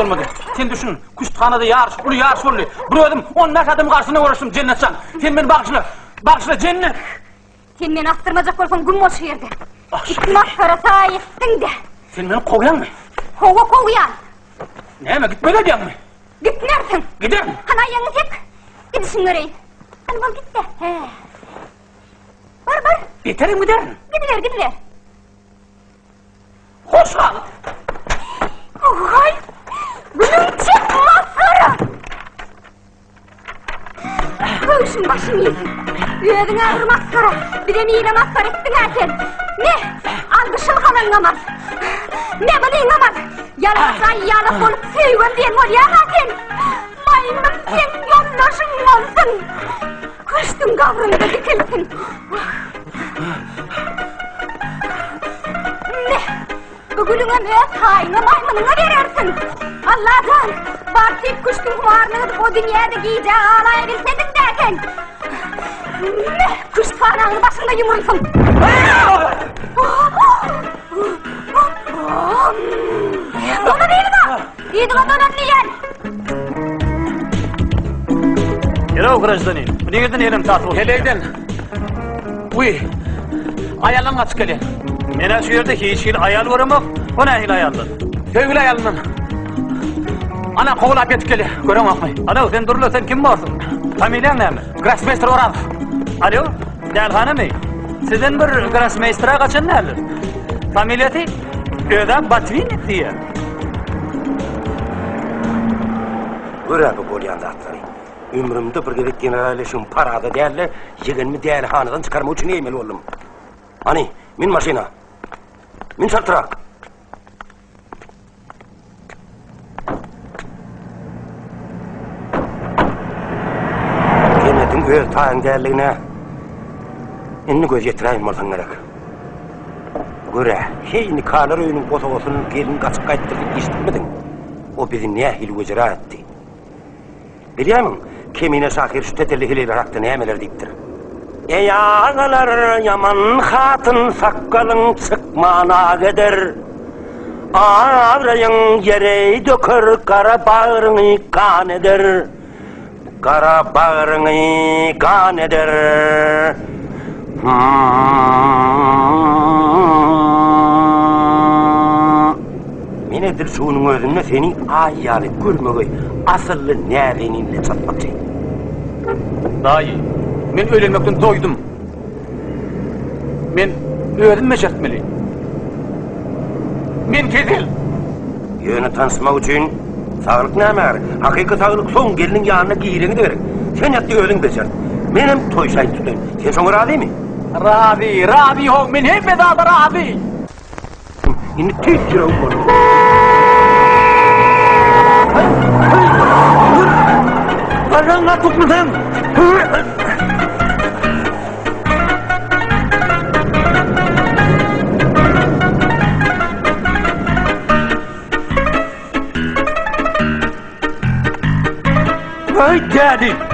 olmadı. Sen düşün, kuştanada yarış, bunu yarış oldu. Bir ödüm, 10 adım karşısına uğraştım cennetcan. Sen beni bakışla cennet. Sen beni attırmacak olsan gün boş yerde. Gittim attırata ettin de. Sen beni kovuyan mı? Kovuyan. Neyme, gitmeli diyen mi? Gitmersin. Giderim. Ana yanı tek. Gidişin göreyim. Hani bol git de. He. Var. Biterim giderim. Gidiler. Hoş kal. Oy! Bunun çıkmasları! Kövüşün başını yesin. Üyedin ağrı maskara. Bir de miyine maskara ettin erken. Ne? Algışın kalan namaz. Ne bunu namaz? Yalansan yalan olup sevgim diyen var ya hasen. Maymun sen yollaşın olsun. Kıştın kavrunda dikilsin. Ne? Bugünün öz haini maymununa verirsin. Allah'tan bartip kuştun kumarını o dünyada giyeceği ağlayabilseydin derken. Ne? Kuş fanağını başında yumursun. Onu değil mi? İyidin ondan önleyen. Yere o gражданин. Ne girdin elim tatlı olsun. Heleyden. Uy. Ayalın kaç kere. Mene şu yerde hiç ayal var mı? O ne ayalın? Sevgili ayalının. Ana kovulap yetik geli. Görem akmay. Ana sen durula sen kim varsın? Familiyan ne mi? Grossmeister Oralov. Alo. Delhane mi? Sizin bir grossmeister'a kaçın ne alır? Familiyeti? Öda Batvinnik diye. Görem bu bolyan zatları. Ömrümde bir gerek generalleşim parada değerli, yığınımı değerli hanadan çıkarma için eğmeli oldum. Hani, min maşina, min şartıra. Cennetin öz tağın değerliğine inni göz yetireyim olsan gerek. Göre, heyni kâlar öyünün botoğusunun gelin kaçıp kayıttırdık işitmedin. O bizi ne hil vecera etti. Biliyor musun? Kemine şakir şu tetelli hileler hakkında ne emeler deyiptir. Ey ağalar yaman hatın sakkalın çıkmana gider. Ağrayın yere dökür kara bağrını kan eder. Kara bağrını kan eder. Menedir şunun özünde senin ayyalı görmeği asıllı nereninle çatmakçı. Dayı, men ölmekten doydum. Men özüm meşertmeli. Men kedil. Yönü tanışmak için sağlık ne var? Hakiki sağlık son gelinin yanına giyirini de verin. Sen yattı ölün beşert. Benim toy şahit tutayım. Sen sonra razı mı? Razı ho, men hep bedava razı. Şimdi tek kira olur. Bacağına tutmasın. Hey, Daddy!